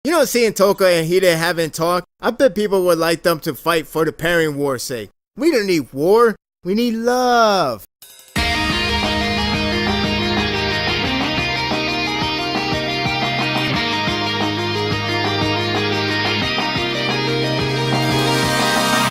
You know, seeing Toka and Hide having talk, I bet people would like them to fight for the pairing war's sake. We don't need war, we need love.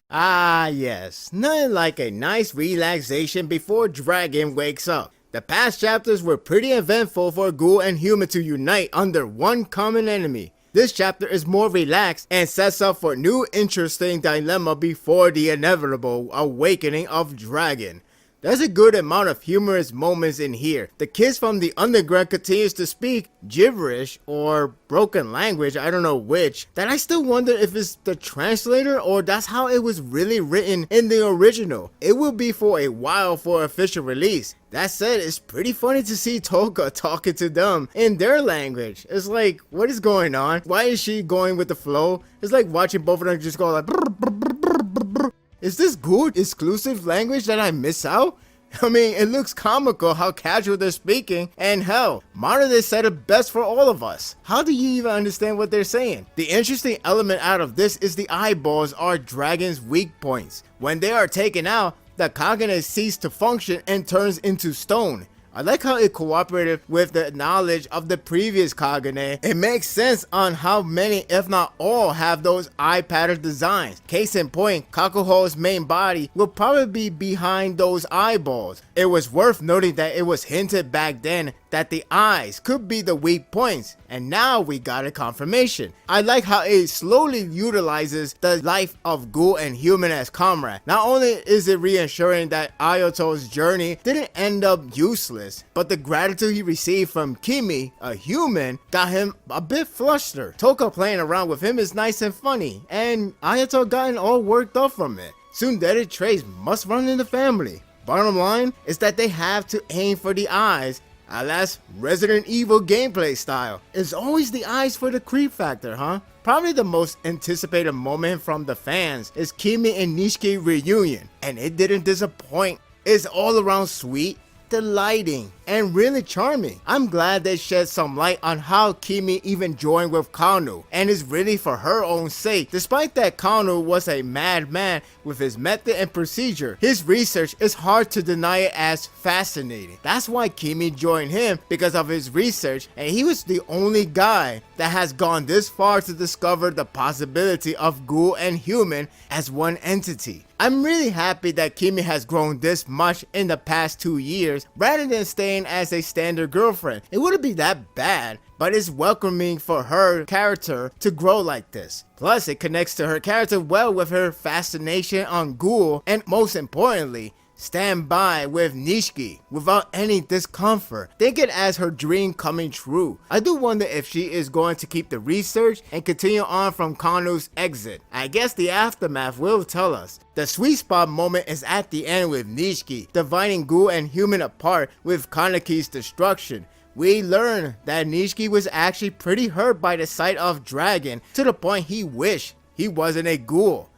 Ah yes, nothing like a nice relaxation before Dragon wakes up. The past chapters were pretty eventful for Ghoul and Human to unite under one common enemy. This chapter is more relaxed and sets up for new interesting dilemma before the inevitable awakening of Dragon. There's a good amount of humorous moments in here. The kids from the underground continues to speak gibberish or broken language, I don't know which, that I still wonder if it's the translator or that's how it was really written in the original. It will be for a while for official release. That said, it's pretty funny to see Toka talking to them in their language. It's like, what is going on? Why is she going with the flow? It's like watching both of them just go like brr, brr, brr, brr, brr, brr. Is this good exclusive language that I miss out? I mean, it looks comical how casual they're speaking, and hell, Monode said it best for all of us. How do you even understand what they're saying? The interesting element out of this is the eyeballs are Dragon's weak points. When they are taken out, the Kagane ceases to function and turns into stone. I like how it cooperated with the knowledge of the previous Kagane. It makes sense on how many, if not all, have those eye pattern designs. Case in point, Kakuho's main body will probably be behind those eyeballs. It was worth noting that it was hinted back then that the eyes could be the weak points, and now we got a confirmation. I like how it slowly utilizes the life of Ghoul and Human as comrade. Not only is it reassuring that Ayato's journey didn't end up useless, but the gratitude he received from Kimi, a human, got him a bit flustered. Toka playing around with him is nice and funny, and Ayato gotten all worked up from it. Tsundere traits must run in the family. Bottom line is that they have to aim for the eyes, alas Resident Evil gameplay style. It's always the eyes for the creep factor, huh? Probably the most anticipated moment from the fans is Kimi and Nishiki reunion, and it didn't disappoint. It's all around sweet, delighting, and really charming. I'm glad they shed some light on how Kimi even joined with Kanu, and it's really for her own sake. Despite that Kanu was a madman with his method and procedure, his research is hard to deny it as fascinating. That's why Kimi joined him, because of his research, and he was the only guy that has gone this far to discover the possibility of Ghoul and Human as one entity. I'm really happy that Kimi has grown this much in the past 2 years rather than staying as a standard girlfriend. It wouldn't be that bad, but it's welcoming for her character to grow like this. Plus, it connects to her character well with her fascination on Ghoul, and most importantly, stand by with Nishiki without any discomfort. Think it as her dream coming true. I do wonder if she is going to keep the research and continue on from Kanu's exit. I guess the aftermath will tell us. The sweet spot moment is at the end with Nishiki dividing Ghoul and Human apart with Kanaki's destruction. We learn that Nishiki was actually pretty hurt by the sight of Dragon to the point he wished he wasn't a ghoul.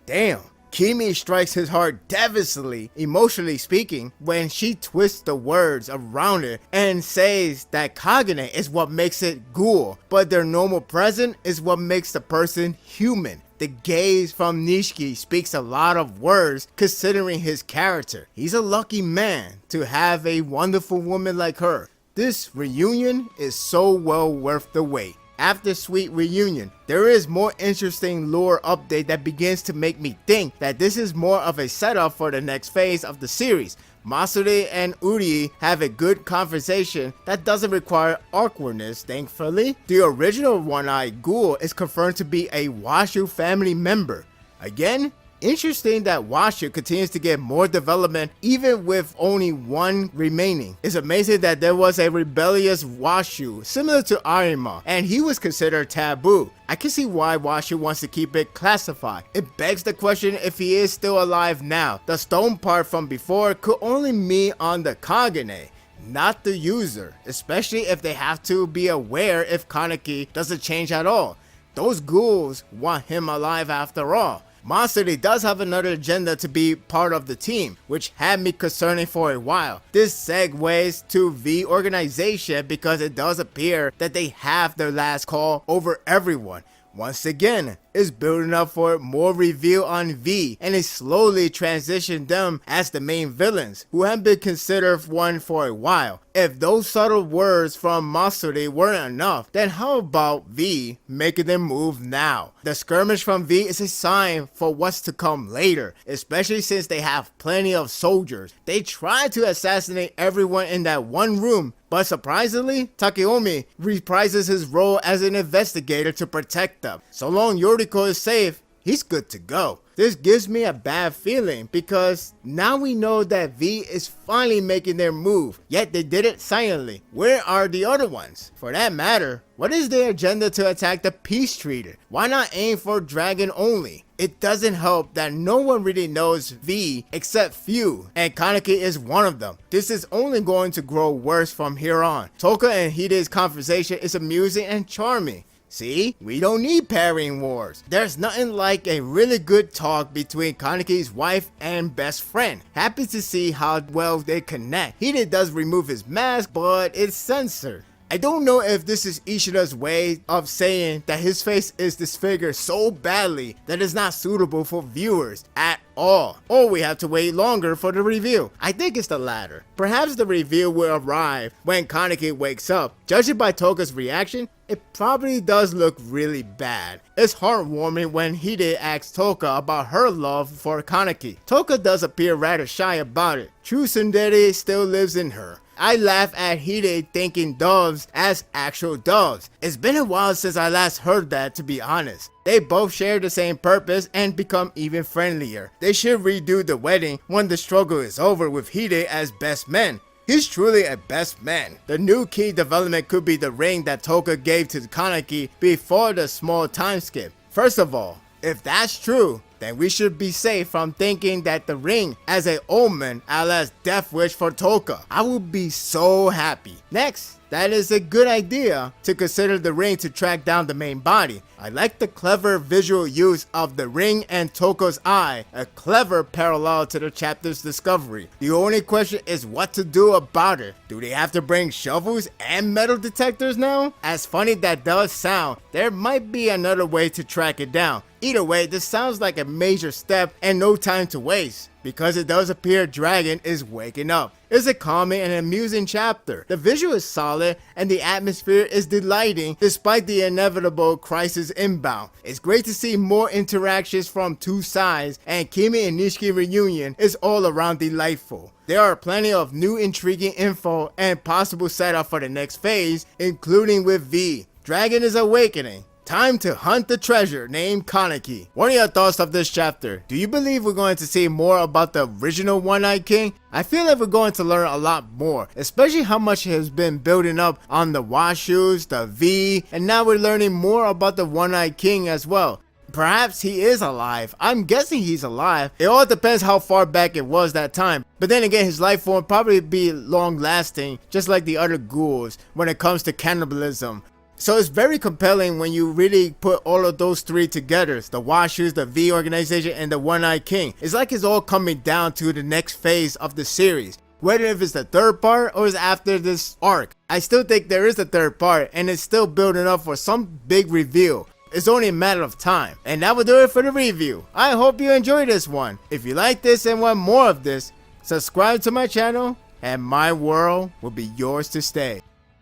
Damn. Kimi strikes his heart devastatingly, emotionally speaking, when she twists the words around it and says that Kagane is what makes it ghoul, but their normal present is what makes the person human. The gaze from Nishiki speaks a lot of words considering his character. He's a lucky man to have a wonderful woman like her. This reunion is so well worth the wait. After Sweet Reunion, there is more interesting lore update that begins to make me think that this is more of a setup for the next phase of the series. Masude and Uri have a good conversation that doesn't require awkwardness, thankfully. The original One-Eyed Ghoul is confirmed to be a Washu family member. Again, interesting that Washu continues to get more development even with only one remaining. It's amazing that there was a rebellious Washu similar to Arima, and he was considered taboo. I can see why Washu wants to keep it classified. It begs the question if he is still alive now. The stone part from before could only mean on the Kagane, not the user, especially if they have to be aware if Kaneki doesn't change at all. Those ghouls want him alive after all. Masaru does have another agenda to be part of the team, which had me concerning for a while. This segues to V organization because it does appear that they have their last call over everyone. Once again, is building up for more reveal on V, and it slowly transitioned them as the main villains, who have been considered one for a while. If those subtle words from Masaru weren't enough, then how about V making them move now? The skirmish from V is a sign for what's to come later, especially since they have plenty of soldiers. They tried to assassinate everyone in that one room, but surprisingly, Takeomi reprises his role as an investigator to protect them. So long Yoriko is safe, he's good to go. This gives me a bad feeling because now we know that V is finally making their move, yet they did it silently. Where are the other ones? For that matter, what is their agenda to attack the Peace Treaty? Why not aim for Dragon only? It doesn't help that no one really knows V except few, and Kaneki is one of them. This is only going to grow worse from here on. Toka and Hide's conversation is amusing and charming. See, we don't need parrying wars. There's nothing like a really good talk between Kaneki's wife and best friend. Happy to see how well they connect. Hide does remove his mask, but it's censored. I don't know if this is Ishida's way of saying that his face is disfigured so badly that it's not suitable for viewers at all. Or we have to wait longer for the reveal. I think it's the latter. Perhaps the reveal will arrive when Kaneki wakes up. Judging by Toka's reaction, it probably does look really bad. It's heartwarming when Hide asks Toka about her love for Kaneki. Toka does appear rather shy about it. True tsundere still lives in her. I laugh at Hide thinking doves as actual doves. It's been a while since I last heard that, to be honest. They both share the same purpose and become even friendlier. They should redo the wedding when the struggle is over with Hide as best man. He's truly a best man. The new key development could be the ring that Toka gave to Kaneki before the small time skip. First of all, if that's true, then we should be safe from thinking that the ring as an omen as death wish for Toka. I would be so happy. Next, that is a good idea to consider the ring to track down the main body. I like the clever visual use of the ring and Toka's eye, a clever parallel to the chapter's discovery. The only question is what to do about it. Do they have to bring shovels and metal detectors now? As funny that does sound, there might be another way to track it down. Either way, this sounds like a major step and no time to waste, because it does appear Dragon is waking up. It's a calming and amusing chapter. The visual is solid and the atmosphere is delighting despite the inevitable crisis inbound. It's great to see more interactions from two sides, and Kimi and Nishiki reunion is all around delightful. There are plenty of new intriguing info and possible setup for the next phase, including with V. Dragon is awakening. Time to hunt the treasure named Kaneki. What are your thoughts of this chapter? Do you believe we're going to see more about the original One-Eyed King? I feel like we're going to learn a lot more, especially how much has been building up on the Washus, the V, and now we're learning more about the One-Eyed King as well. Perhaps he is alive. I'm guessing he's alive. It all depends how far back it was that time. But then again, his life form probably be long lasting, just like the other ghouls when it comes to cannibalism. So it's very compelling when you really put all of those three together. The Washus, the V organization, and the One-Eyed King. It's like it's all coming down to the next phase of the series. Whether if it's the third part or is after this arc. I still think there is a third part and it's still building up for some big reveal. It's only a matter of time. And that will do it for the review. I hope you enjoyed this one. If you like this and want more of this, subscribe to my channel and my world will be yours to stay.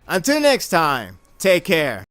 Until next time, take care.